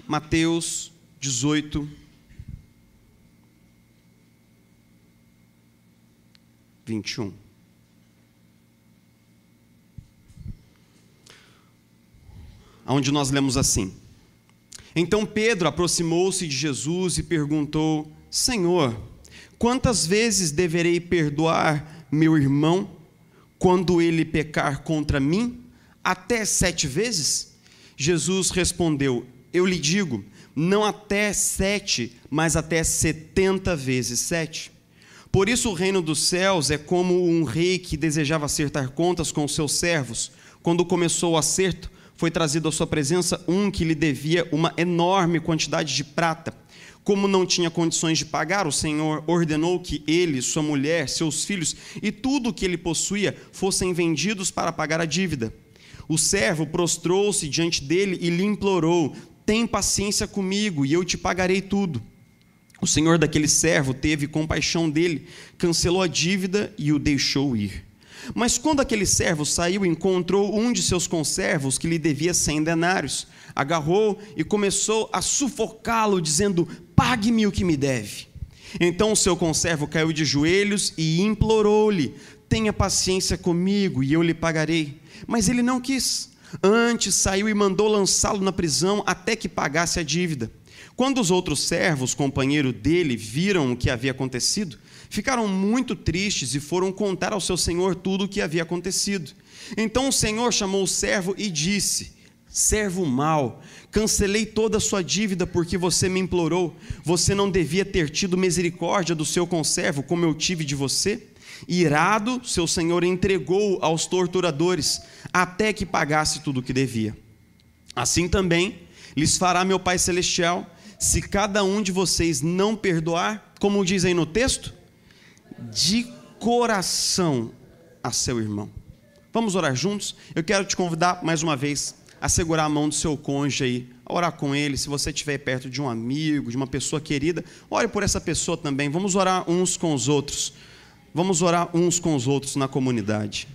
Mateus 18, 21. Onde nós lemos assim: Então Pedro aproximou-se de Jesus e perguntou: Senhor, quantas vezes deverei perdoar meu irmão quando ele pecar contra mim? Até 7 vezes? Jesus respondeu: Eu lhe digo, não até 7, mas até 70 vezes 7. Por isso o reino dos céus é como um rei que desejava acertar contas com os seus servos. Quando começou o acerto, foi trazido à sua presença um que lhe devia uma enorme quantidade de prata. Como não tinha condições de pagar, o Senhor ordenou que ele, sua mulher, seus filhos e tudo o que ele possuía fossem vendidos para pagar a dívida. O servo prostrou-se diante dele e lhe implorou: Tem paciência comigo e eu te pagarei tudo. O senhor daquele servo teve compaixão dele, cancelou a dívida e o deixou ir. Mas quando aquele servo saiu, encontrou um de seus conservos que lhe devia 100 denários. Agarrou e começou a sufocá-lo, dizendo: Pague-me o que me deve. Então o seu conservo caiu de joelhos e implorou-lhe: Tenha paciência comigo e eu lhe pagarei. Mas ele não quis. Antes saiu e mandou lançá-lo na prisão até que pagasse a dívida. Quando os outros servos, companheiro dele, viram o que havia acontecido, ficaram muito tristes e foram contar ao seu senhor tudo o que havia acontecido. Então o senhor chamou o servo e disse: Servo mau, cancelei toda a sua dívida porque você me implorou. Você não devia ter tido misericórdia do seu conservo como eu tive de você? Irado, seu senhor entregou aos torturadores até que pagasse tudo o que devia. Assim também lhes fará meu Pai Celestial, se cada um de vocês não perdoar, como diz aí no texto, de coração a seu irmão. Vamos orar juntos? Eu quero te convidar mais uma vez a segurar a mão do seu cônjuge aí, a orar com ele. Se você estiver perto de um amigo, de uma pessoa querida, ore por essa pessoa também. Vamos orar uns com os outros. Vamos orar uns com os outros na comunidade.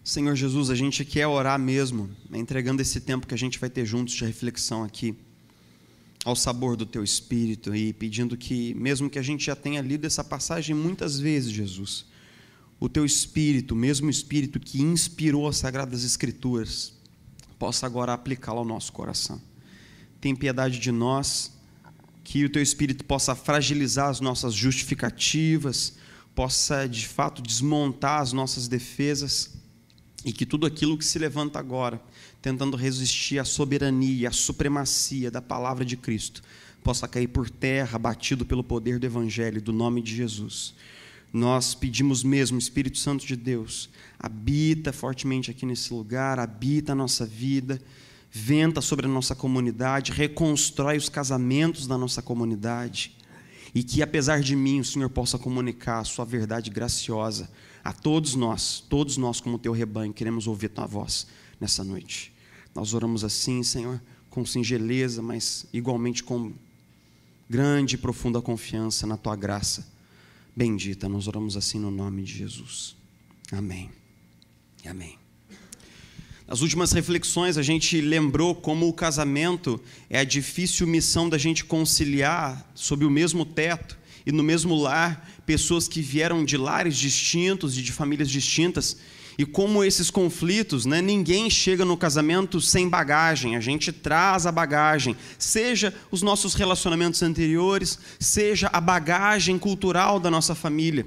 Senhor Jesus, a gente quer orar mesmo, entregando esse tempo que a gente vai ter juntos de reflexão aqui, ao sabor do Teu Espírito, e pedindo que, mesmo que a gente já tenha lido essa passagem muitas vezes, Jesus, o Teu Espírito, o mesmo Espírito que inspirou as Sagradas Escrituras, possa agora aplicá-lo ao nosso coração. Tem piedade de nós, que o Teu Espírito possa fragilizar as nossas justificativas, possa de fato desmontar as nossas defesas, e que tudo aquilo que se levanta agora, tentando resistir à soberania, à supremacia da palavra de Cristo, possa cair por terra, batido pelo poder do Evangelho, do nome de Jesus. Nós pedimos mesmo, Espírito Santo de Deus, habita fortemente aqui nesse lugar, habita a nossa vida, venta sobre a nossa comunidade, reconstrói os casamentos da nossa comunidade, e que, apesar de mim, o Senhor possa comunicar a sua verdade graciosa a todos nós como teu rebanho, queremos ouvir tua voz nessa noite. Nós oramos assim, Senhor, com singeleza, mas igualmente com grande e profunda confiança na tua graça bendita. Nós oramos assim no nome de Jesus. Amém. E amém. Nas últimas reflexões a gente lembrou como o casamento é a difícil missão da gente conciliar sob o mesmo teto e no mesmo lar pessoas que vieram de lares distintos e de famílias distintas, e como esses conflitos, ninguém chega no casamento sem bagagem, a gente traz a bagagem, seja os nossos relacionamentos anteriores, seja a bagagem cultural da nossa família.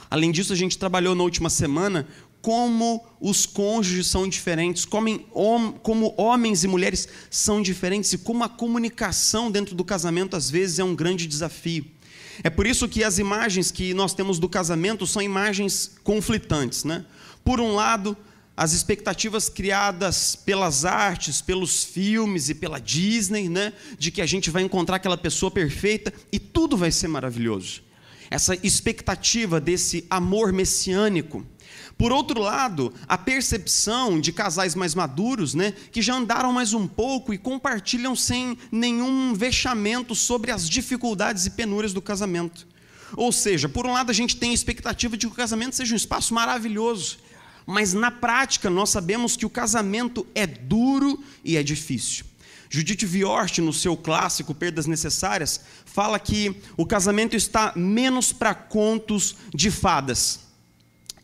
Além disso, a gente trabalhou na última semana como os cônjuges são diferentes, como homens e mulheres são diferentes, e como a comunicação dentro do casamento às vezes é um grande desafio. É por isso que as imagens que nós temos do casamento são imagens conflitantes, Por um lado, as expectativas criadas pelas artes, pelos filmes e pela Disney, né, de que a gente vai encontrar aquela pessoa perfeita e tudo vai ser maravilhoso. Essa expectativa desse amor messiânico. Por outro lado, a percepção de casais mais maduros, né, que já andaram mais um pouco e compartilham sem nenhum vexamento sobre as dificuldades e penúrias do casamento. Ou seja, por um lado a gente tem a expectativa de que o casamento seja um espaço maravilhoso, mas na prática nós sabemos que o casamento é duro e é difícil. Judith Viorst, no seu clássico Perdas Necessárias, fala que o casamento está menos para contos de fadas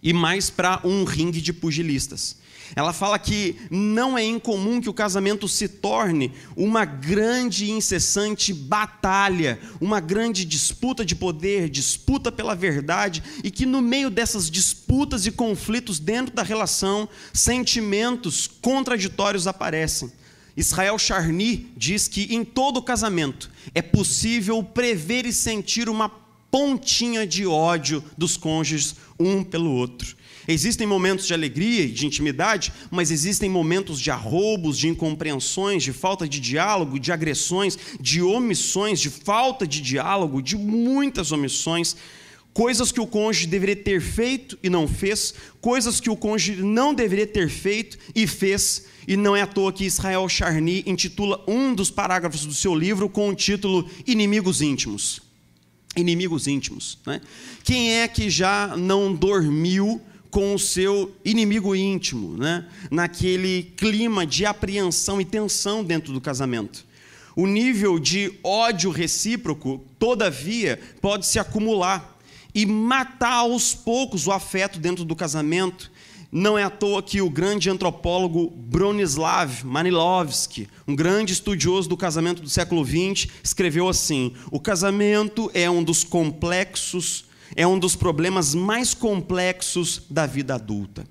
e mais para um ringue de pugilistas. Ela fala que não é incomum que o casamento se torne uma grande e incessante batalha, uma grande disputa de poder, disputa pela verdade, e que no meio dessas disputas e conflitos dentro da relação, sentimentos contraditórios aparecem. Israel Charny diz que em todo casamento é possível prever e sentir uma pontinha de ódio dos cônjuges um pelo outro. Existem momentos de alegria e de intimidade, mas existem momentos de arroubos, de incompreensões, de falta de diálogo, de agressões, de omissões, de falta de diálogo, de muitas omissões, coisas que o cônjuge deveria ter feito e não fez, coisas que o cônjuge não deveria ter feito e fez, e não é à toa que Israel Charny intitula um dos parágrafos do seu livro com o título Inimigos Íntimos. Inimigos íntimos, né? Quem é que já não dormiu com o seu inimigo íntimo, né? Naquele clima de apreensão e tensão dentro do casamento? O nível de ódio recíproco, todavia, pode se acumular e matar aos poucos o afeto dentro do casamento. Não é à toa que o grande antropólogo Bronislaw Manilovski, um grande estudioso do casamento do século XX, escreveu assim: o casamento é um dos problemas mais complexos da vida adulta.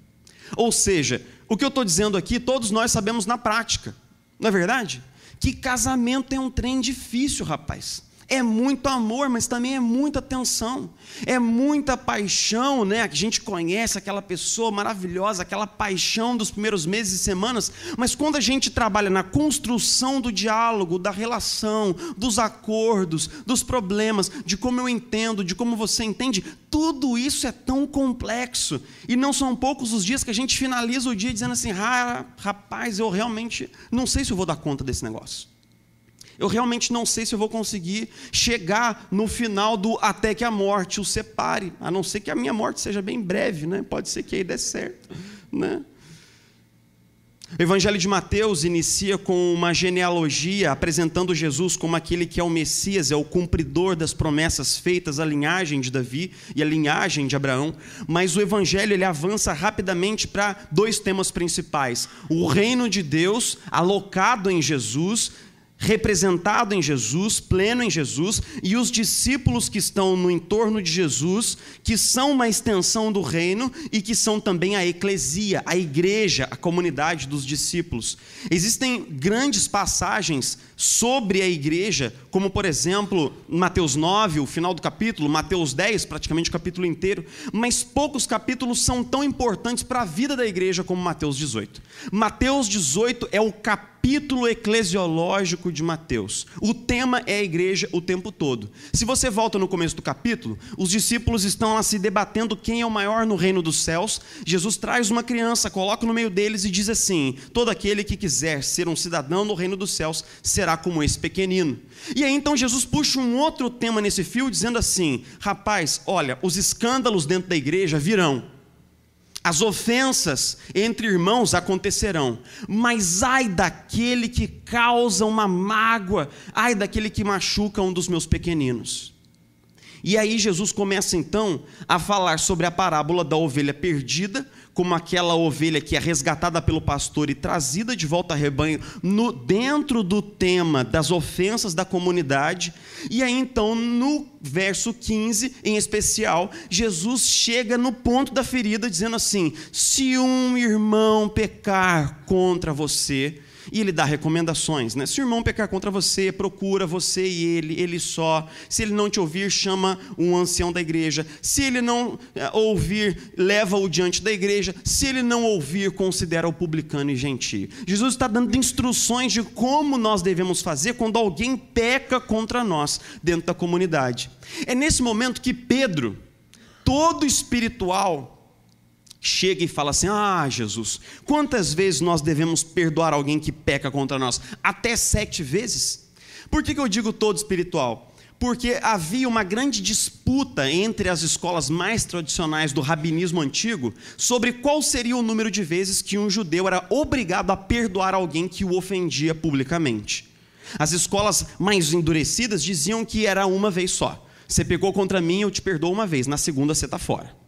Ou seja, o que eu estou dizendo aqui, todos nós sabemos na prática, não é verdade? Que casamento é um trem difícil, rapaz. É muito amor, mas também é muita tensão, é muita paixão, né? A gente conhece aquela pessoa maravilhosa, aquela paixão dos primeiros meses e semanas, mas quando a gente trabalha na construção do diálogo, da relação, dos acordos, dos problemas, de como eu entendo, de como você entende, tudo isso é tão complexo, e não são poucos os dias que a gente finaliza o dia dizendo assim: rapaz, eu realmente não sei se eu vou dar conta desse negócio. Eu realmente não sei se eu vou conseguir chegar no final do até que a morte o separe, a não ser que a minha morte seja bem breve, né? Pode ser que aí dê certo, né? O Evangelho de Mateus inicia com uma genealogia apresentando Jesus como aquele que é o Messias, é o cumpridor das promessas feitas à linhagem de Davi e à linhagem de Abraão, mas o Evangelho ele avança rapidamente para dois temas principais: o reino de Deus alocado em Jesus, representado em Jesus, pleno em Jesus, e os discípulos que estão no entorno de Jesus, que são uma extensão do reino e que são também a eclesia, a igreja, a comunidade dos discípulos. Existem grandes passagens sobre a igreja, como por exemplo, Mateus 9, o final do capítulo, Mateus 10, praticamente o capítulo inteiro, mas poucos capítulos são tão importantes para a vida da igreja como Mateus 18. Mateus 18 é o capítulo eclesiológico de Mateus. O tema é a igreja o tempo todo. Se você volta no começo do capítulo, os discípulos estão lá se debatendo quem é o maior no reino dos céus. Jesus traz uma criança, coloca no meio deles e diz assim: todo aquele que quiser ser um cidadão no reino dos céus será como esse pequenino. E aí então Jesus puxa um outro tema nesse fio, dizendo assim: rapaz, olha, os escândalos dentro da igreja virão, as ofensas entre irmãos acontecerão, mas ai daquele que causa uma mágoa, ai daquele que machuca um dos meus pequeninos. E aí Jesus começa então a falar sobre a parábola da ovelha perdida, como aquela ovelha que é resgatada pelo pastor e trazida de volta ao rebanho, dentro do tema das ofensas da comunidade. E aí então no verso 15 em especial, Jesus chega no ponto da ferida dizendo assim: se um irmão pecar contra você, E ele dá recomendações, né? Se o irmão pecar contra você, procura você e ele só. Se ele não te ouvir, chama um ancião da igreja. Se ele não ouvir, leva-o diante da igreja. Se ele não ouvir, considera o publicano e gentio. Jesus está dando instruções de como nós devemos fazer quando alguém peca contra nós dentro da comunidade. É nesse momento que Pedro, todo espiritual, chega e fala assim: Jesus, quantas vezes nós devemos perdoar alguém que peca contra nós? Até 7 vezes? Por que eu digo todo espiritual? Porque havia uma grande disputa entre as escolas mais tradicionais do rabinismo antigo sobre qual seria o número de vezes que um judeu era obrigado a perdoar alguém que o ofendia publicamente. As escolas mais endurecidas diziam que era uma vez só. Você pecou contra mim, eu te perdoo uma vez, na segunda você está fora.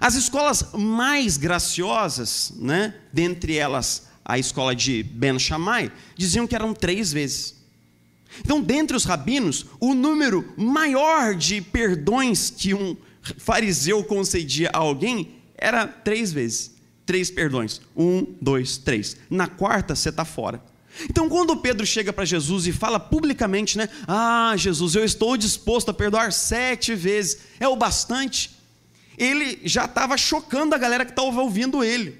As escolas mais graciosas, né, dentre elas a escola de Ben Shammai, diziam que eram 3 vezes. Então, dentre os rabinos, o número maior de perdões que um fariseu concedia a alguém era 3 vezes. 3 perdões. 1, 2, 3. Na quarta, você está fora. Então, quando Pedro chega para Jesus e fala publicamente, né? Jesus, eu estou disposto a perdoar 7 vezes. É o bastante? Ele já estava chocando a galera que estava ouvindo ele.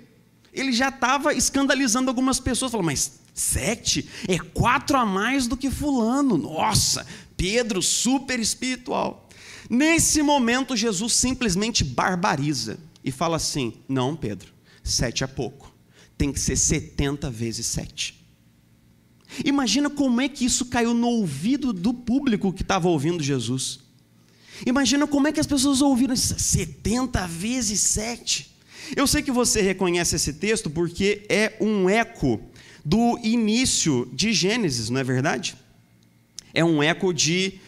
Ele já estava escandalizando algumas pessoas. Falou, mas 7? É 4 a mais do que fulano. Nossa, Pedro super espiritual. Nesse momento, Jesus simplesmente barbariza e fala assim: não, Pedro, 7 é pouco. Tem que ser 70 vezes 7. Imagina como é que isso caiu no ouvido do público que estava ouvindo Jesus. Imagina como é que as pessoas ouviram 70 vezes 7. Eu sei que você reconhece esse texto porque é um eco do início de Gênesis, não é verdade? É um eco de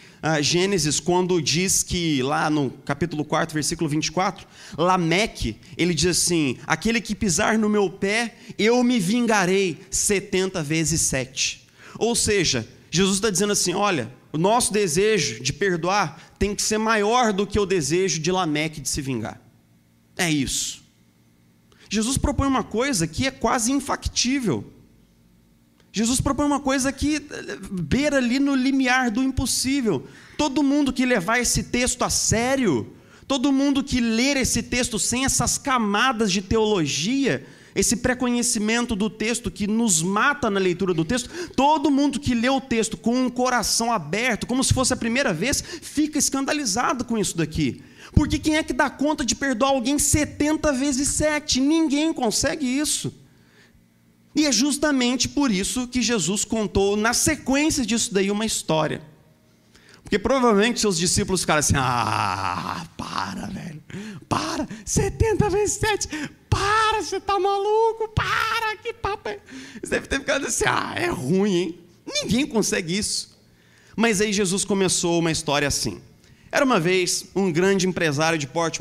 Gênesis, quando diz que lá no capítulo 4, versículo 24, Lameque, ele diz assim: aquele que pisar no meu pé, eu me vingarei 70 vezes 7. Ou seja, Jesus está dizendo assim: olha, o nosso desejo de perdoar tem que ser maior do que o desejo de Lameque de se vingar. É isso. Jesus propõe uma coisa que é quase infactível. Jesus propõe uma coisa que beira ali no limiar do impossível. Todo mundo que levar esse texto a sério, todo mundo que ler esse texto sem essas camadas de teologia, esse pré-conhecimento do texto que nos mata na leitura do texto, todo mundo que lê o texto com um coração aberto, como se fosse a primeira vez, fica escandalizado com isso daqui. Porque quem é que dá conta de perdoar alguém 70 vezes 7? Ninguém consegue isso. E é justamente por isso que Jesus contou, na sequência disso daí, uma história. Porque provavelmente seus discípulos ficaram assim: para, velho, para, 70 vezes 7, para, você tá maluco, para, que papo é? Você deve ter ficado assim: é ruim, hein? Ninguém consegue isso. Mas aí Jesus começou uma história assim. Era uma vez um grande empresário de porte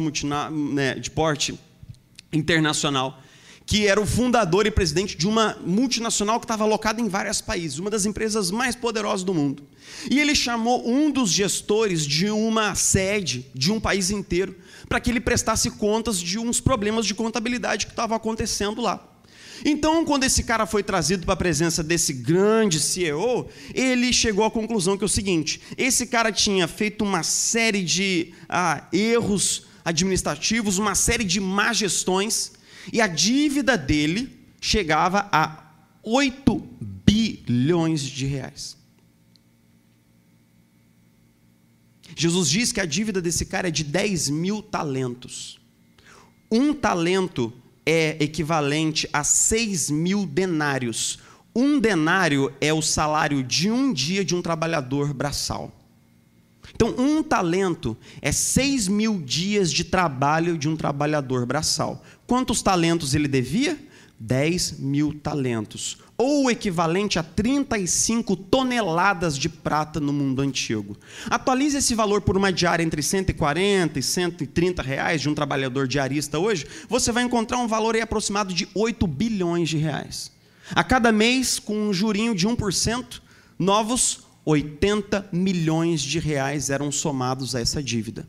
internacional, que era o fundador e presidente de uma multinacional que estava alocada em vários países, uma das empresas mais poderosas do mundo. E ele chamou um dos gestores de uma sede, de um país inteiro, para que ele prestasse contas de uns problemas de contabilidade que estavam acontecendo lá. Então, quando esse cara foi trazido para a presença desse grande CEO, ele chegou à conclusão que é o seguinte: esse cara tinha feito uma série de erros administrativos, uma série de má gestões, e a dívida dele chegava a 8 bilhões de reais. Jesus diz que a dívida desse cara é de 10 mil talentos. Um talento é equivalente a 6 mil denários. Um denário é o salário de um dia de um trabalhador braçal. Então, um talento é 6 mil dias de trabalho de um trabalhador braçal. Quantos talentos ele devia? 10 mil talentos. Ou o equivalente a 35 toneladas de prata no mundo antigo. Atualize esse valor por uma diária entre 140 e 130 reais de um trabalhador diarista hoje, você vai encontrar um valor aí aproximado de 8 bilhões de reais. A cada mês, com um jurinho de 1%, novos 80 milhões de reais eram somados a essa dívida.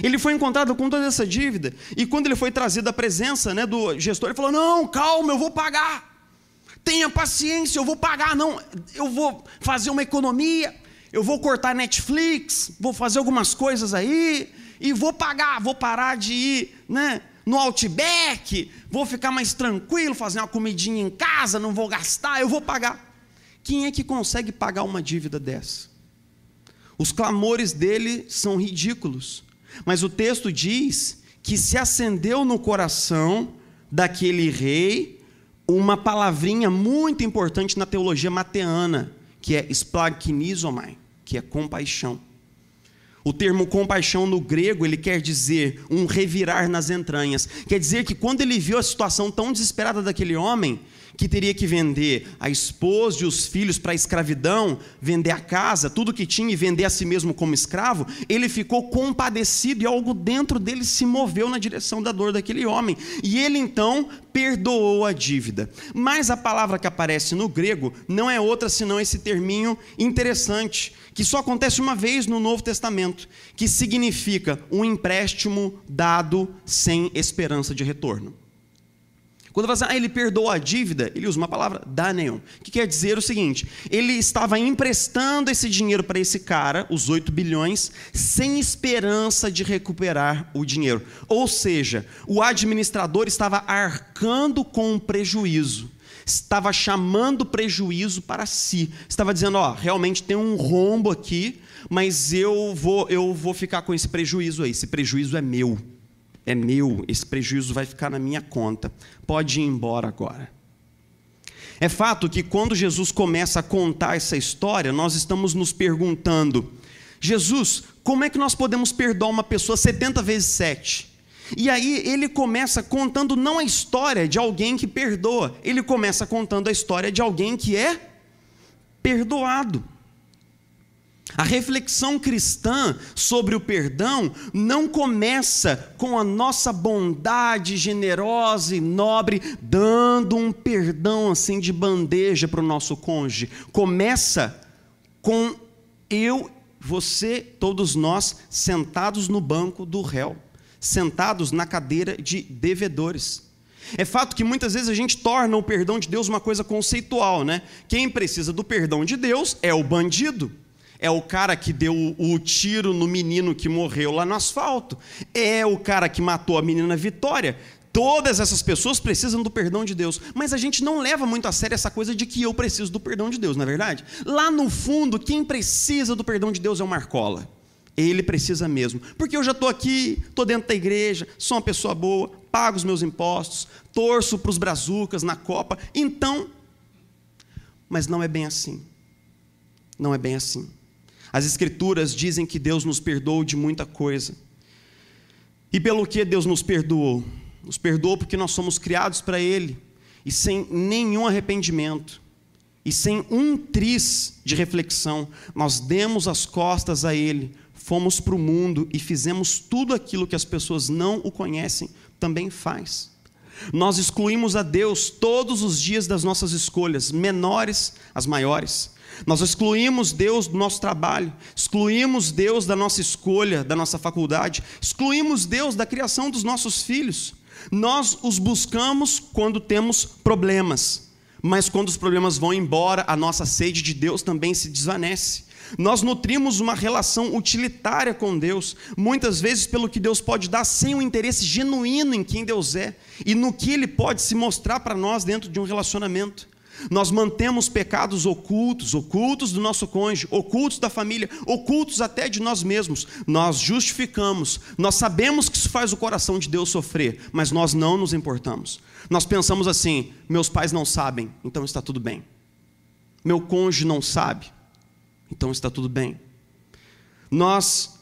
Ele foi encontrado com toda essa dívida, e quando ele foi trazido à presença do gestor, ele falou: não, calma, eu vou pagar. Tenha paciência, eu vou pagar, não, eu vou fazer uma economia, eu vou cortar Netflix, vou fazer algumas coisas aí, e vou pagar, vou parar de ir, né, no Outback, vou ficar mais tranquilo, fazer uma comidinha em casa, não vou gastar, eu vou pagar. Quem é que consegue pagar uma dívida dessa? Os clamores dele são ridículos, mas o texto diz que se acendeu no coração daquele rei uma palavrinha muito importante na teologia mateana, que é splagchnizomai, que é compaixão. O termo compaixão no grego, ele quer dizer um revirar nas entranhas. Quer dizer que quando ele viu a situação tão desesperada daquele homem, que teria que vender a esposa e os filhos para a escravidão, vender a casa, tudo que tinha e vender a si mesmo como escravo, ele ficou compadecido e algo dentro dele se moveu na direção da dor daquele homem. E ele então perdoou a dívida. Mas a palavra que aparece no grego não é outra senão esse terminho interessante, que só acontece uma vez no Novo Testamento, que significa um empréstimo dado sem esperança de retorno. Quando fala assim, ele perdoou a dívida, ele usa uma palavra, daneion, que quer dizer o seguinte: ele estava emprestando esse dinheiro para esse cara, os 8 bilhões, sem esperança de recuperar o dinheiro. Ou seja, o administrador estava arcando com um prejuízo, estava chamando prejuízo para si, estava dizendo, realmente tem um rombo aqui, mas eu vou ficar com esse prejuízo aí, esse prejuízo é meu, esse prejuízo vai ficar na minha conta, pode ir embora agora. É fato que quando Jesus começa a contar essa história, nós estamos nos perguntando, Jesus, como é que nós podemos perdoar uma pessoa 70 vezes 7? E aí ele começa contando não a história de alguém que perdoa, ele começa contando a história de alguém que é perdoado. A reflexão cristã sobre o perdão não começa com a nossa bondade generosa e nobre, dando um perdão assim de bandeja para o nosso cônjuge. Começa com eu, você, todos nós, sentados no banco do réu, sentados na cadeira de devedores. É fato que muitas vezes a gente torna o perdão de Deus uma coisa conceitual, né? Quem precisa do perdão de Deus é o bandido. É o cara que deu o tiro no menino que morreu lá no asfalto. É o cara que matou a menina Vitória. Todas essas pessoas precisam do perdão de Deus. Mas a gente não leva muito a sério essa coisa de que eu preciso do perdão de Deus, não é verdade? Lá no fundo, quem precisa do perdão de Deus é o Marcola. Ele precisa mesmo. Porque eu já estou aqui, estou dentro da igreja, sou uma pessoa boa, pago os meus impostos, torço para os brazucas na Copa. Então, mas não é bem assim. Não é bem assim. As Escrituras dizem que Deus nos perdoou de muita coisa. E pelo que Deus nos perdoou? Nos perdoou porque nós somos criados para Ele, e sem nenhum arrependimento, e sem um tris de reflexão, nós demos as costas a Ele, fomos para o mundo e fizemos tudo aquilo que as pessoas não o conhecem, também faz. Nós excluímos a Deus todos os dias das nossas escolhas, menores às maiores. Nós excluímos Deus do nosso trabalho, excluímos Deus da nossa escolha, da nossa faculdade, excluímos Deus da criação dos nossos filhos. Nós os buscamos quando temos problemas, mas quando os problemas vão embora, a nossa sede de Deus também se desvanece. Nós nutrimos uma relação utilitária com Deus, muitas vezes pelo que Deus pode dar, sem um interesse genuíno em quem Deus é e no que Ele pode se mostrar para nós dentro de um relacionamento. Nós mantemos pecados ocultos do nosso cônjuge, ocultos da família, ocultos até de nós mesmos. Nós justificamos, nós sabemos que isso faz o coração de Deus sofrer, mas nós não nos importamos. Nós pensamos assim, meus pais não sabem, então está tudo bem. Meu cônjuge não sabe, então está tudo bem. Nós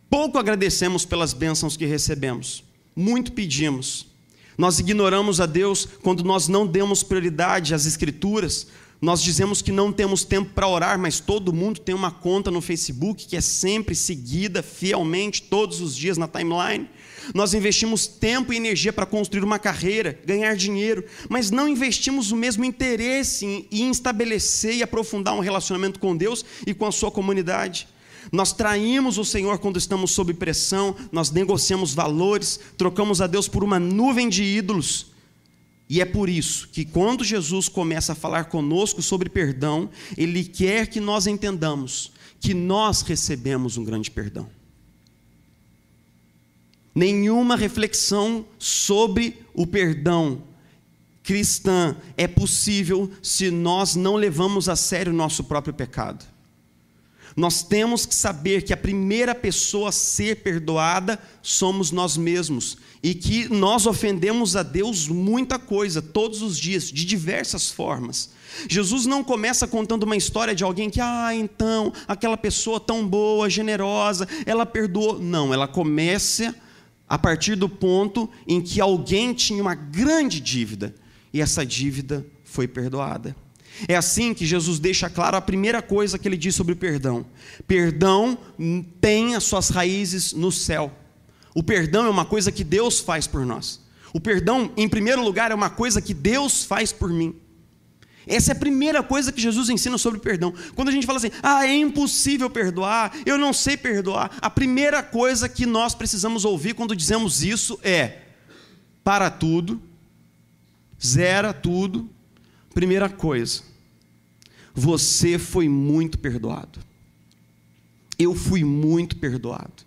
pouco agradecemos pelas bênçãos que recebemos, muito pedimos. Nós ignoramos a Deus quando nós não demos prioridade às Escrituras. Nós dizemos que não temos tempo para orar, mas todo mundo tem uma conta no Facebook que é sempre seguida fielmente, todos os dias na timeline. Nós investimos tempo e energia para construir uma carreira, ganhar dinheiro, mas não investimos o mesmo interesse em estabelecer e aprofundar um relacionamento com Deus e com a sua comunidade. Nós traímos o Senhor quando estamos sob pressão, nós negociamos valores, trocamos a Deus por uma nuvem de ídolos. E é por isso que quando Jesus começa a falar conosco sobre perdão, Ele quer que nós entendamos que nós recebemos um grande perdão. Nenhuma reflexão sobre o perdão cristã é possível se nós não levamos a sério o nosso próprio pecado. Nós temos que saber que a primeira pessoa a ser perdoada somos nós mesmos, e que nós ofendemos a Deus muita coisa, todos os dias, de diversas formas. Jesus não começa contando uma história de alguém que, então, aquela pessoa tão boa, generosa, ela perdoou. Não, ela começa a partir do ponto em que alguém tinha uma grande dívida, e essa dívida foi perdoada. É assim que Jesus deixa claro a primeira coisa que ele diz sobre o perdão. Perdão tem as suas raízes no céu. O perdão é uma coisa que Deus faz por nós. O perdão, em primeiro lugar, é uma coisa que Deus faz por mim. Essa é a primeira coisa que Jesus ensina sobre o perdão. Quando a gente fala assim, é impossível perdoar, eu não sei perdoar, a primeira coisa que nós precisamos ouvir quando dizemos isso é: para tudo, zera tudo. Primeira coisa, você foi muito perdoado. Eu fui muito perdoado.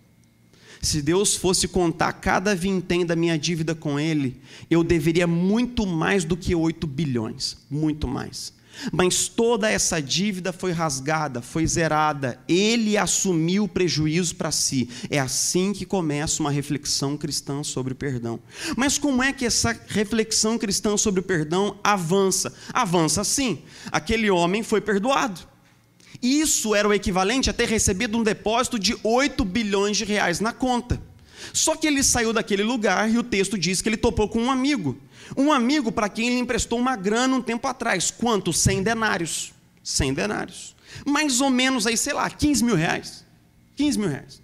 Se Deus fosse contar cada vintém da minha dívida com Ele, eu deveria muito mais do que 8 bilhões, muito mais. Mas toda essa dívida foi rasgada, foi zerada. Ele assumiu o prejuízo para si. É assim que começa uma reflexão cristã sobre o perdão. Mas como é que essa reflexão cristã sobre o perdão avança? Avança assim. Aquele homem foi perdoado. Isso era o equivalente a ter recebido um depósito de 8 bilhões de reais na conta. Só que ele saiu daquele lugar e o texto diz que ele topou com um amigo. Um amigo para quem ele emprestou uma grana um tempo atrás. Quanto? 100 denários. 100 denários. Mais ou menos aí, 15 mil reais. 15 mil reais.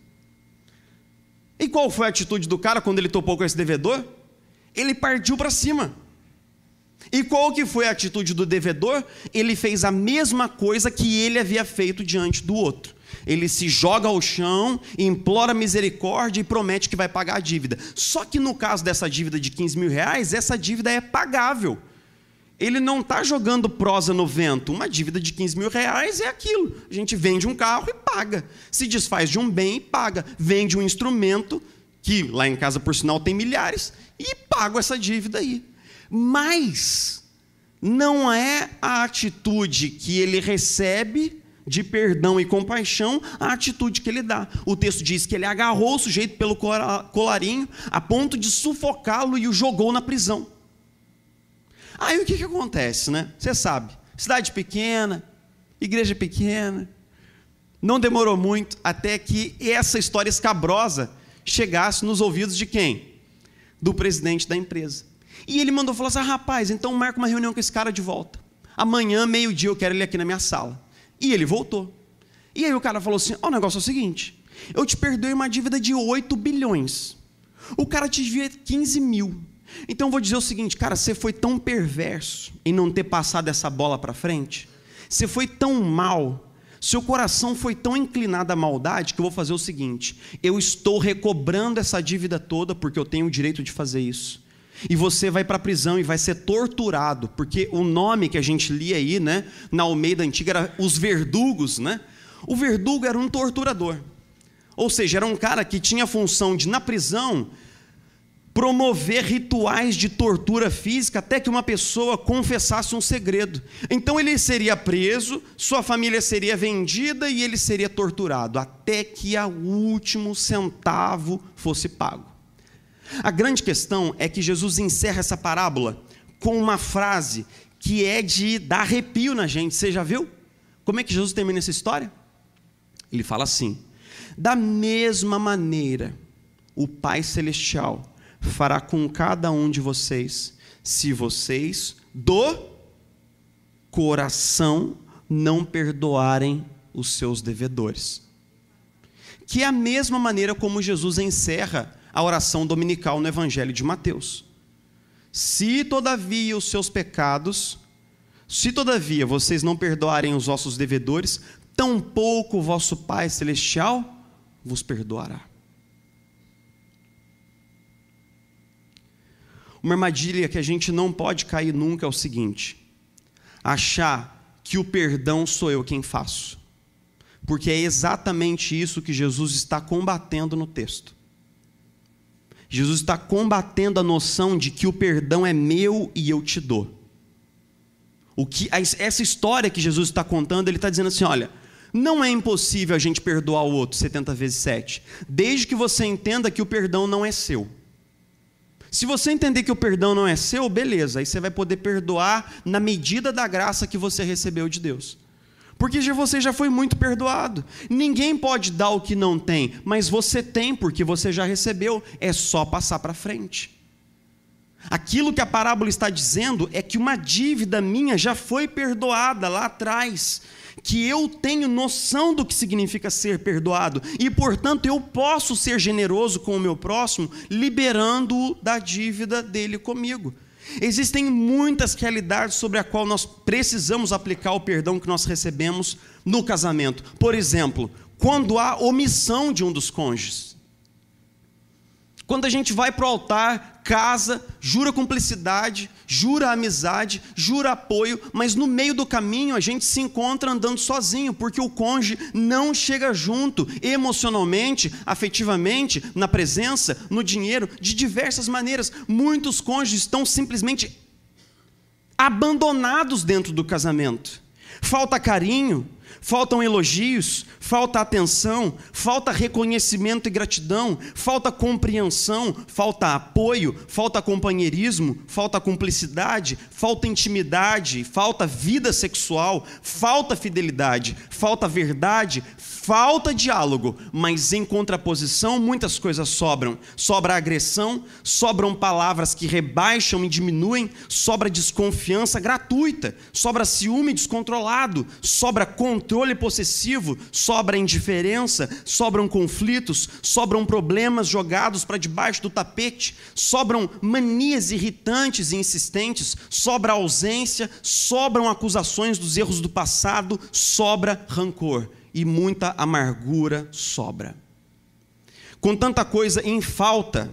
E qual foi a atitude do cara quando ele topou com esse devedor? Ele partiu para cima. E qual que foi a atitude do devedor? Ele fez a mesma coisa que ele havia feito diante do outro. Ele se joga ao chão, implora misericórdia e promete que vai pagar a dívida. Só que no caso dessa dívida de 15 mil reais, essa dívida é pagável. Ele não está jogando prosa no vento. Uma dívida de 15 mil reais é aquilo. A gente vende um carro e paga. Se desfaz de um bem e paga. Vende um instrumento, que lá em casa, por sinal, tem milhares, e paga essa dívida aí. Mas não é a atitude que ele recebe de perdão e compaixão a atitude que ele dá. O texto diz que ele agarrou o sujeito pelo colarinho a ponto de sufocá-lo e o jogou na prisão. Aí o que acontece, né? Você sabe, cidade pequena, igreja pequena. Não demorou muito até que essa história escabrosa chegasse nos ouvidos de quem? Do presidente da empresa. E ele mandou falar assim: rapaz, então marca uma reunião com esse cara de volta. Amanhã, meio-dia, eu quero ele aqui na minha sala. E ele voltou. E aí o cara falou assim: o negócio é o seguinte, eu te perdoei uma dívida de 8 bilhões. O cara te devia 15 mil. Então eu vou dizer o seguinte, cara, você foi tão perverso em não ter passado essa bola para frente. Você foi tão mal, seu coração foi tão inclinado à maldade, que eu vou fazer o seguinte: eu estou recobrando essa dívida toda, porque eu tenho o direito de fazer isso. E você vai para a prisão e vai ser torturado, porque o nome que a gente lia aí, né, na Almeida Antiga, era os verdugos, né? O verdugo era um torturador. Ou seja, era um cara que tinha a função de, na prisão, promover rituais de tortura física até que uma pessoa confessasse um segredo. Então ele seria preso, sua família seria vendida e ele seria torturado, até que o último centavo fosse pago. A grande questão é que Jesus encerra essa parábola com uma frase que é de dar arrepio na gente. Você já viu? Como é que Jesus termina essa história? Ele fala assim: da mesma maneira, o Pai Celestial fará com cada um de vocês, se vocês do coração não perdoarem os seus devedores. Que é a mesma maneira como Jesus encerra a oração dominical no Evangelho de Mateus. Se todavia vocês não perdoarem os vossos devedores, tampouco o vosso Pai Celestial vos perdoará. Uma armadilha que a gente não pode cair nunca é o seguinte: achar que o perdão sou eu quem faço. Porque é exatamente isso que Jesus está combatendo no texto. Jesus está combatendo a noção de que o perdão é meu e eu te dou. Essa história que Jesus está contando, ele está dizendo assim: olha, não é impossível a gente perdoar o outro 70 vezes 7, desde que você entenda que o perdão não é seu. Se você entender que o perdão não é seu, beleza, aí você vai poder perdoar na medida da graça que você recebeu de Deus. Porque você já foi muito perdoado. Ninguém pode dar o que não tem, mas você tem porque você já recebeu, é só passar para frente. Aquilo que a parábola está dizendo é que uma dívida minha já foi perdoada lá atrás, que eu tenho noção do que significa ser perdoado, e portanto eu posso ser generoso com o meu próximo, liberando-o da dívida dele comigo. Existem muitas realidades sobre a qual nós precisamos aplicar o perdão que nós recebemos no casamento. Por exemplo, quando há omissão de um dos cônjuges. Quando a gente vai para o altar, casa, jura cumplicidade, jura amizade, jura apoio, mas no meio do caminho a gente se encontra andando sozinho, porque o cônjuge não chega junto, emocionalmente, afetivamente, na presença, no dinheiro, de diversas maneiras. Muitos cônjuges estão simplesmente abandonados dentro do casamento. Falta carinho, faltam elogios, falta atenção, falta reconhecimento e gratidão, falta compreensão, falta apoio, falta companheirismo, falta cumplicidade, falta intimidade, falta vida sexual, falta fidelidade, falta verdade, falta diálogo, mas em contraposição muitas coisas sobram. Sobra agressão, sobram palavras que rebaixam e diminuem, sobra desconfiança gratuita, sobra ciúme descontrolado, sobra controle possessivo, sobra indiferença, sobram conflitos, sobram problemas jogados para debaixo do tapete, sobram manias irritantes e insistentes, sobra ausência, sobram acusações dos erros do passado, sobra rancor. E muita amargura sobra. Com tanta coisa em falta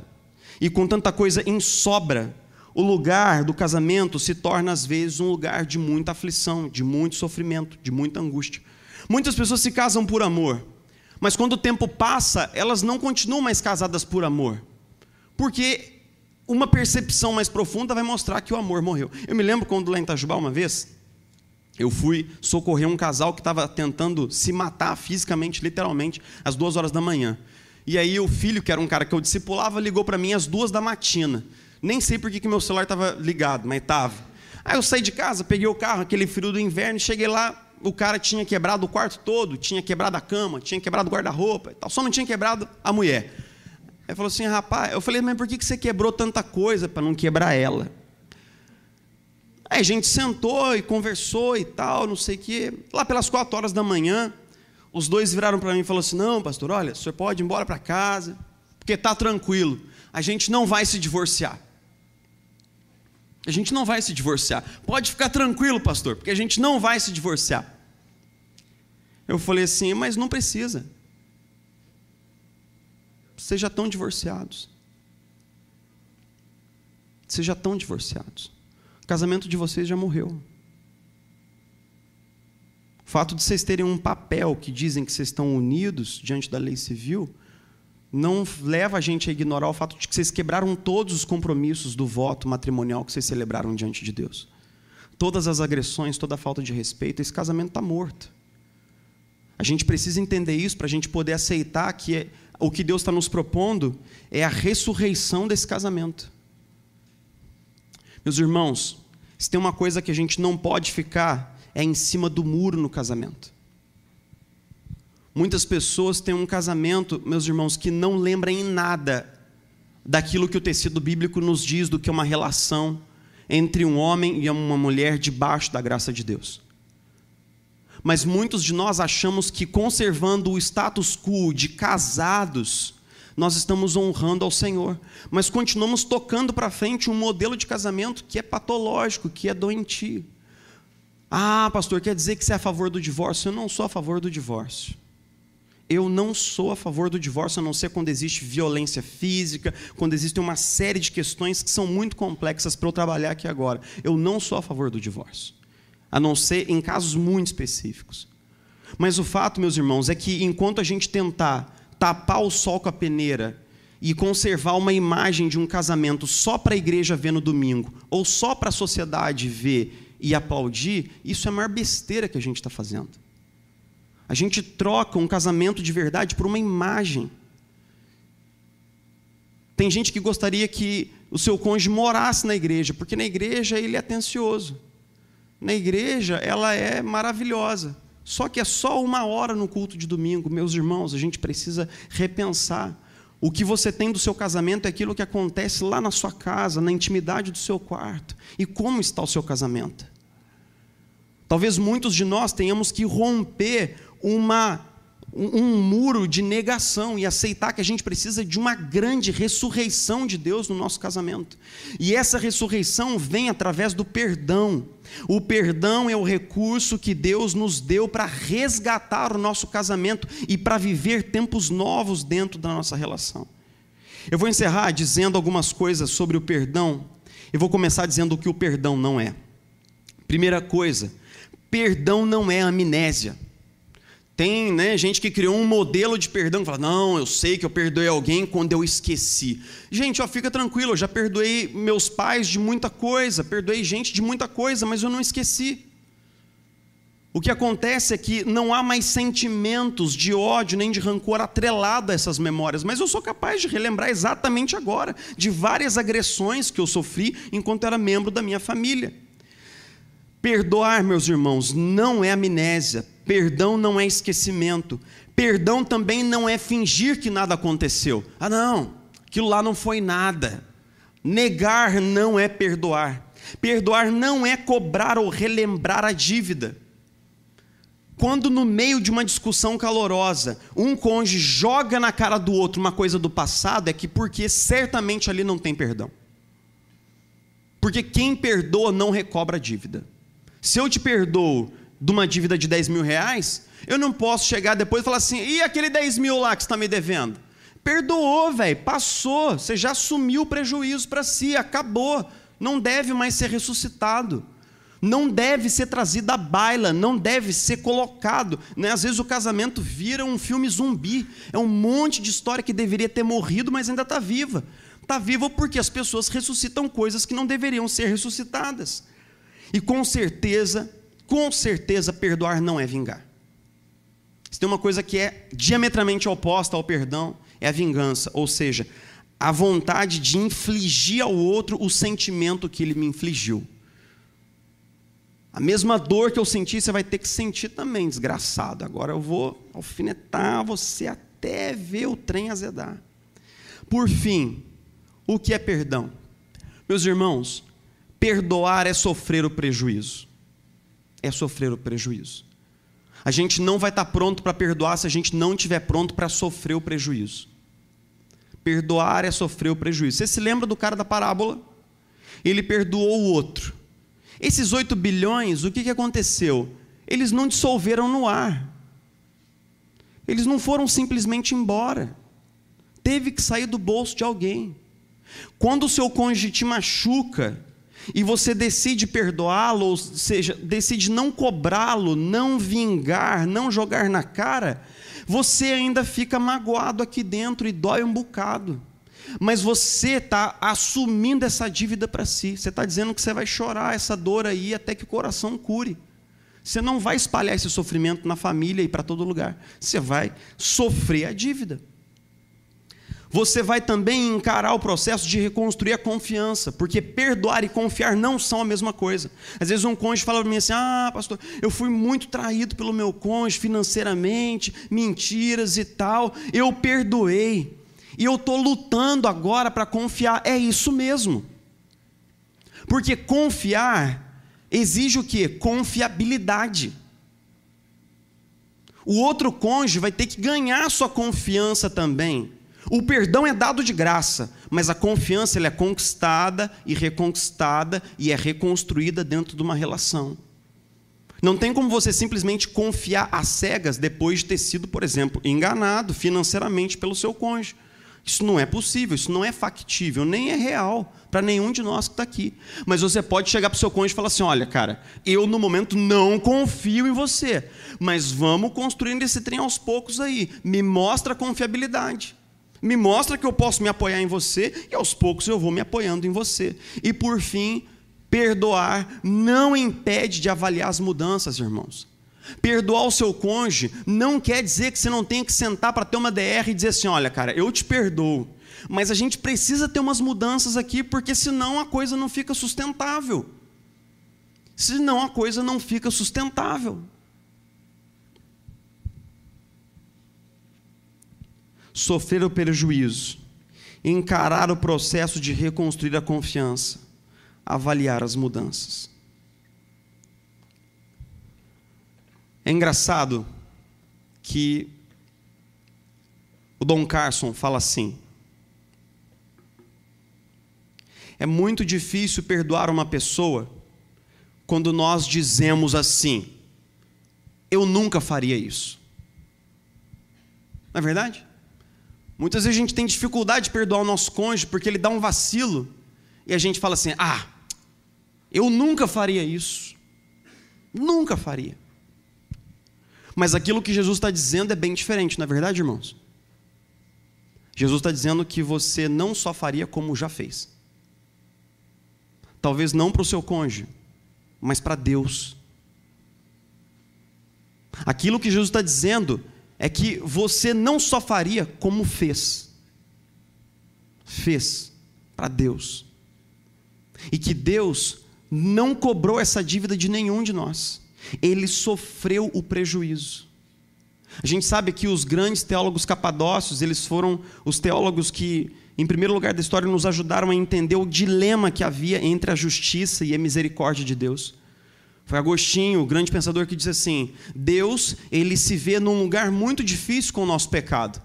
e com tanta coisa em sobra, o lugar do casamento se torna às vezes um lugar de muita aflição, de muito sofrimento, de muita angústia. Muitas pessoas se casam por amor, mas quando o tempo passa, elas não continuam mais casadas por amor, porque uma percepção mais profunda vai mostrar que o amor morreu. Eu me lembro quando lá em Itajubá uma vez, eu fui socorrer um casal que estava tentando se matar fisicamente, literalmente, às 2h da manhã. E aí o filho, que era um cara que eu discipulava, ligou para mim às 2 da matina. Nem sei por que meu celular estava ligado, mas estava. Aí eu saí de casa, peguei o carro, aquele frio do inverno, cheguei lá, o cara tinha quebrado o quarto todo, tinha quebrado a cama, tinha quebrado o guarda-roupa, só não tinha quebrado a mulher. Aí falou assim: rapaz, eu falei, mas por que você quebrou tanta coisa para não quebrar ela? Aí a gente sentou e conversou e tal, não sei o quê. Lá pelas 4h da manhã, os dois viraram para mim e falaram assim: não, pastor, olha, o senhor pode ir embora para casa, porque está tranquilo, a gente não vai se divorciar. A gente não vai se divorciar. Pode ficar tranquilo, pastor, porque a gente não vai se divorciar. Eu falei assim: mas não precisa. Vocês já estão divorciados. Vocês já estão divorciados. O casamento de vocês já morreu. O fato de vocês terem um papel que dizem que vocês estão unidos diante da lei civil não leva a gente a ignorar o fato de que vocês quebraram todos os compromissos do voto matrimonial que vocês celebraram diante de Deus. Todas as agressões, toda a falta de respeito, esse casamento está morto. A gente precisa entender isso para a gente poder aceitar que o que Deus está nos propondo é a ressurreição desse casamento. Meus irmãos, se tem uma coisa que a gente não pode ficar, é em cima do muro no casamento. Muitas pessoas têm um casamento, meus irmãos, que não lembra em nada daquilo que o tecido bíblico nos diz do que é uma relação entre um homem e uma mulher debaixo da graça de Deus. Mas muitos de nós achamos que conservando o status quo de casados, nós estamos honrando ao Senhor, mas continuamos tocando para frente um modelo de casamento que é patológico, que é doentio. Ah, pastor, quer dizer que você é a favor do divórcio? Eu não sou a favor do divórcio. Eu não sou a favor do divórcio, a não ser quando existe violência física, quando existe uma série de questões que são muito complexas para eu trabalhar aqui agora. Eu não sou a favor do divórcio, a não ser em casos muito específicos. Mas o fato, meus irmãos, é que enquanto a gente tentar tapar o sol com a peneira e conservar uma imagem de um casamento só para a igreja ver no domingo, ou só para a sociedade ver e aplaudir, isso é a maior besteira que a gente está fazendo. A gente troca um casamento de verdade por uma imagem. Tem gente que gostaria que o seu cônjuge morasse na igreja, porque na igreja ele é atencioso. Na igreja ela é maravilhosa. Só que é só 1 hora no culto de domingo. Meus irmãos, a gente precisa repensar. O que você tem do seu casamento é aquilo que acontece lá na sua casa, na intimidade do seu quarto. E como está o seu casamento? Talvez muitos de nós tenhamos que romper um muro de negação e aceitar que a gente precisa de uma grande ressurreição de Deus no nosso casamento. E essa ressurreição vem através do perdão. O perdão é o recurso que Deus nos deu para resgatar o nosso casamento e para viver tempos novos dentro da nossa relação. Eu vou encerrar dizendo algumas coisas sobre o perdão. Eu vou começar dizendo o que o perdão não é. Primeira coisa, perdão não é amnésia. Tem gente que criou um modelo de perdão, que fala, não, eu sei que eu perdoei alguém quando eu esqueci. Gente, fica tranquilo, eu já perdoei meus pais de muita coisa, perdoei gente de muita coisa, mas eu não esqueci. O que acontece é que não há mais sentimentos de ódio nem de rancor atrelado a essas memórias, mas eu sou capaz de relembrar exatamente agora de várias agressões que eu sofri enquanto era membro da minha família. Perdoar, meus irmãos, não é amnésia. Perdão não é esquecimento. Perdão também não é fingir que nada aconteceu. Ah, não, aquilo lá não foi nada. Negar não é perdoar. Perdoar não é cobrar ou relembrar a dívida. Quando no meio de uma discussão calorosa, um cônjuge joga na cara do outro uma coisa do passado, é porque certamente ali não tem perdão. Porque quem perdoa não recobra a dívida. Se eu te perdoo de uma dívida de 10 mil reais, eu não posso chegar depois e falar assim, e aquele 10 mil lá que você está me devendo? Perdoou, velho, passou, você já assumiu o prejuízo para si, acabou, não deve mais ser ressuscitado, não deve ser trazido à baila, não deve ser colocado, Às vezes o casamento vira um filme zumbi, é um monte de história que deveria ter morrido, mas ainda está viva. Está viva porque as pessoas ressuscitam coisas que não deveriam ser ressuscitadas. E com certeza, perdoar não é vingar. Se tem uma coisa que é diametralmente oposta ao perdão, é a vingança, ou seja, a vontade de infligir ao outro o sentimento que ele me infligiu. A mesma dor que eu senti, você vai ter que sentir também, desgraçado. Agora eu vou alfinetar você até ver o trem azedar. Por fim, o que é perdão? Meus irmãos, perdoar é sofrer o prejuízo. É sofrer o prejuízo. A gente não vai estar pronto para perdoar se a gente não estiver pronto para sofrer o prejuízo. Perdoar é sofrer o prejuízo. Você se lembra do cara da parábola? Ele perdoou o outro. Esses 8 bilhões, o que aconteceu? Eles não dissolveram no ar. Eles não foram simplesmente embora. Teve que sair do bolso de alguém. Quando o seu cônjuge te machuca e você decide perdoá-lo, ou seja, decide não cobrá-lo, não vingar, não jogar na cara, você ainda fica magoado aqui dentro e dói um bocado. Mas você está assumindo essa dívida para si. Você está dizendo que você vai chorar essa dor aí até que o coração cure. Você não vai espalhar esse sofrimento na família e para todo lugar. Você vai sofrer a dívida. Você vai também encarar o processo de reconstruir a confiança, porque perdoar e confiar não são a mesma coisa. Às vezes um cônjuge fala para mim assim, pastor, eu fui muito traído pelo meu cônjuge financeiramente, mentiras e tal, eu perdoei, e eu estou lutando agora para confiar. É isso mesmo, porque confiar exige o quê? Confiabilidade. O outro cônjuge vai ter que ganhar sua confiança também. O perdão é dado de graça, mas a confiança ela é conquistada e reconquistada e é reconstruída dentro de uma relação. Não tem como você simplesmente confiar às cegas depois de ter sido, por exemplo, enganado financeiramente pelo seu cônjuge. Isso não é possível, isso não é factível, nem é real para nenhum de nós que está aqui. Mas você pode chegar para o seu cônjuge e falar assim: olha, cara, eu no momento não confio em você, mas vamos construindo esse trem aos poucos aí. Me mostra a confiabilidade. Me mostra que eu posso me apoiar em você e aos poucos eu vou me apoiando em você. E por fim, perdoar não impede de avaliar as mudanças, irmãos. Perdoar o seu cônjuge não quer dizer que você não tem que sentar para ter uma DR e dizer assim: olha, cara, eu te perdoo, mas a gente precisa ter umas mudanças aqui, porque senão a coisa não fica sustentável. Senão a coisa não fica sustentável. Sofrer o prejuízo, encarar o processo de reconstruir a confiança, avaliar as mudanças. É engraçado que o Don Carson fala assim: é muito difícil perdoar uma pessoa quando nós dizemos assim: eu nunca faria isso. Não é verdade? Muitas vezes a gente tem dificuldade de perdoar o nosso cônjuge porque ele dá um vacilo e a gente fala assim: ah, eu nunca faria isso. Nunca faria. Mas aquilo que Jesus está dizendo é bem diferente, não é verdade, irmãos? Jesus está dizendo que você não só faria como já fez. Talvez não para o seu cônjuge, mas para Deus. Aquilo que Jesus está dizendo é que você não só faria como fez. Fez para Deus. E que Deus não cobrou essa dívida de nenhum de nós. Ele sofreu o prejuízo. A gente sabe que os grandes teólogos capadócios, eles foram os teólogos que, em primeiro lugar da história, nos ajudaram a entender o dilema que havia entre a justiça e a misericórdia de Deus. Foi Agostinho, o grande pensador, que disse assim: Deus, ele se vê num lugar muito difícil com o nosso pecado,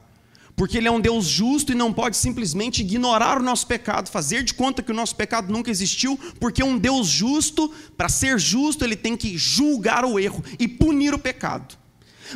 porque ele é um Deus justo e não pode simplesmente ignorar o nosso pecado, fazer de conta que o nosso pecado nunca existiu, porque um Deus justo, para ser justo, ele tem que julgar o erro e punir o pecado.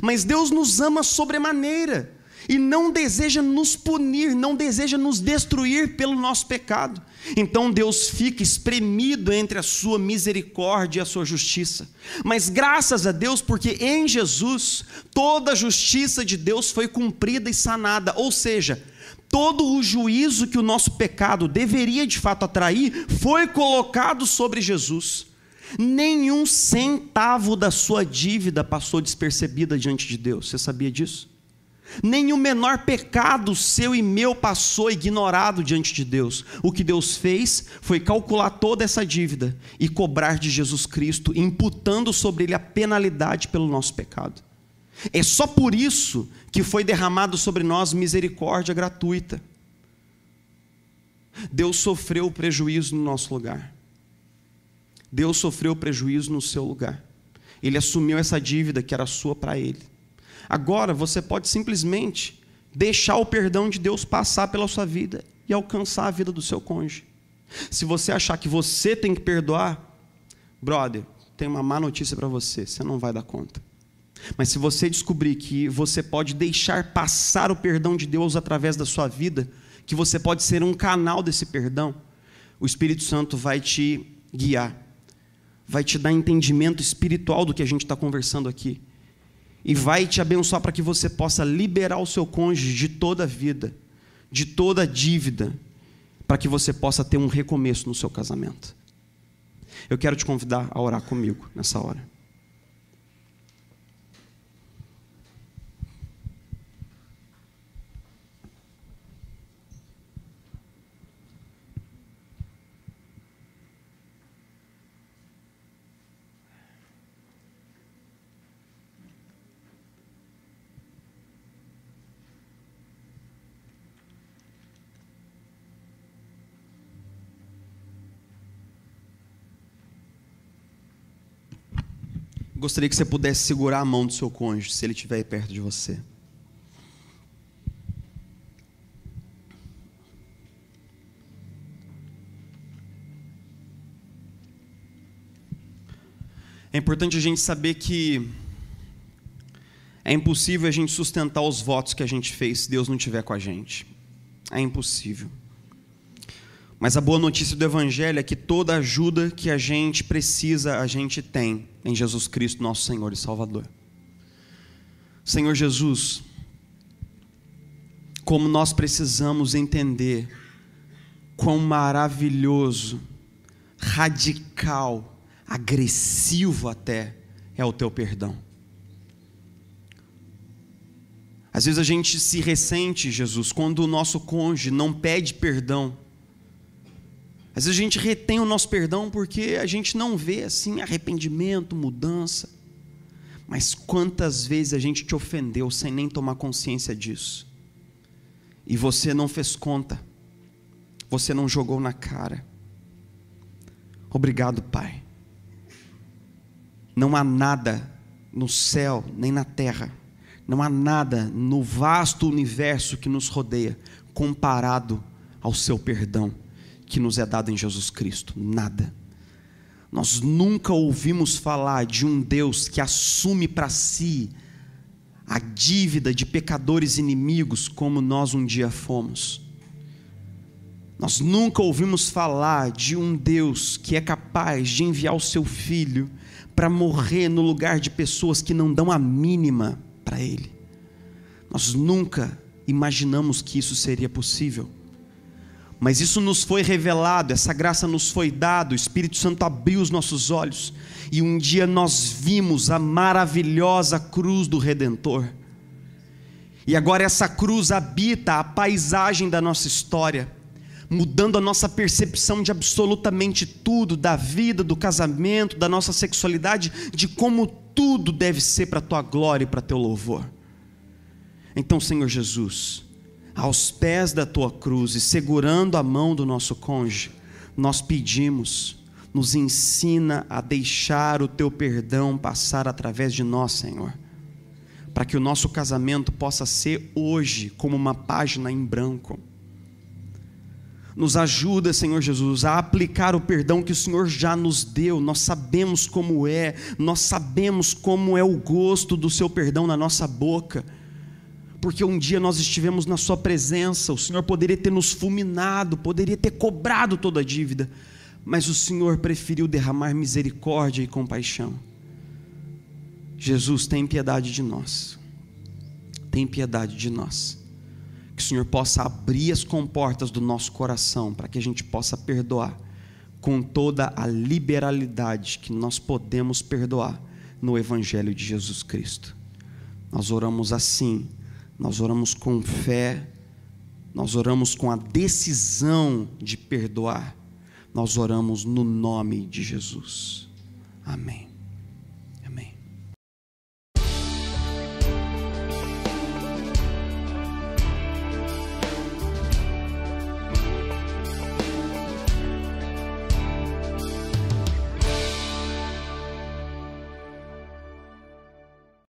Mas Deus nos ama sobremaneira e não deseja nos punir, não deseja nos destruir pelo nosso pecado. Então Deus fica espremido entre a sua misericórdia e a sua justiça. Mas graças a Deus, porque em Jesus toda a justiça de Deus foi cumprida e sanada. Ou seja, todo o juízo que o nosso pecado deveria de fato atrair foi colocado sobre Jesus. Nenhum centavo da sua dívida passou despercebida diante de Deus. Você sabia disso? Nem o menor pecado seu e meu passou ignorado diante de Deus. O que Deus fez foi calcular toda essa dívida e cobrar de Jesus Cristo, imputando sobre ele a penalidade pelo nosso pecado. É só por isso que foi derramado sobre nós misericórdia gratuita. Deus sofreu o prejuízo no nosso lugar. Deus sofreu o prejuízo no seu lugar. Ele assumiu essa dívida que era sua para ele. Agora você pode simplesmente deixar o perdão de Deus passar pela sua vida e alcançar a vida do seu cônjuge. Se você achar que você tem que perdoar, brother, tem uma má notícia para você: você não vai dar conta. Mas se você descobrir que você pode deixar passar o perdão de Deus através da sua vida, que você pode ser um canal desse perdão, o Espírito Santo vai te guiar, vai te dar entendimento espiritual do que a gente está conversando aqui, e vai te abençoar para que você possa liberar o seu cônjuge de toda a vida, de toda a dívida, para que você possa ter um recomeço no seu casamento. Eu quero te convidar a orar comigo nessa hora. Gostaria que você pudesse segurar a mão do seu cônjuge, se ele estiver aí perto de você. É importante a gente saber que é impossível a gente sustentar os votos que a gente fez se Deus não estiver com a gente. É impossível. Mas a boa notícia do Evangelho é que toda ajuda que a gente precisa, a gente tem em Jesus Cristo, nosso Senhor e Salvador. Senhor Jesus, como nós precisamos entender quão maravilhoso, radical, agressivo até é o teu perdão. Às vezes a gente se ressente, Jesus, quando o nosso cônjuge não pede perdão. Às vezes a gente retém o nosso perdão porque a gente não vê assim arrependimento, mudança. Mas quantas vezes a gente te ofendeu sem nem tomar consciência disso? E você não fez conta. Você não jogou na cara. Obrigado, Pai. Não há nada no céu nem na terra, não há nada no vasto universo que nos rodeia comparado ao seu perdão que nos é dado em Jesus Cristo. Nada. Nós nunca ouvimos falar de um Deus que assume para si a dívida de pecadores inimigos como nós um dia fomos. Nós nunca ouvimos falar de um Deus que é capaz de enviar o seu Filho para morrer no lugar de pessoas que não dão a mínima para Ele. Nós nunca imaginamos que isso seria possível. Mas isso nos foi revelado, essa graça nos foi dada, o Espírito Santo abriu os nossos olhos, e um dia nós vimos a maravilhosa cruz do Redentor. E agora essa cruz habita a paisagem da nossa história, mudando a nossa percepção de absolutamente tudo, da vida, do casamento, da nossa sexualidade, de como tudo deve ser para a tua glória e para teu louvor. Então, Senhor Jesus, aos pés da tua cruz e segurando a mão do nosso cônjuge, nós pedimos, nos ensina a deixar o teu perdão passar através de nós, Senhor, para que o nosso casamento possa ser hoje como uma página em branco. Nos ajuda, Senhor Jesus, a aplicar o perdão que o Senhor já nos deu. Nós sabemos como é, nós sabemos como é o gosto do seu perdão na nossa boca, porque um dia nós estivemos na sua presença, o Senhor poderia ter nos fulminado, poderia ter cobrado toda a dívida, mas o Senhor preferiu derramar misericórdia e compaixão. Jesus, tem piedade de nós, tem piedade de nós, que o Senhor possa abrir as comportas do nosso coração, para que a gente possa perdoar, com toda a liberalidade que nós podemos perdoar, no Evangelho de Jesus Cristo. Nós oramos assim, nós oramos com fé, nós oramos com a decisão de perdoar, nós oramos no nome de Jesus. Amém.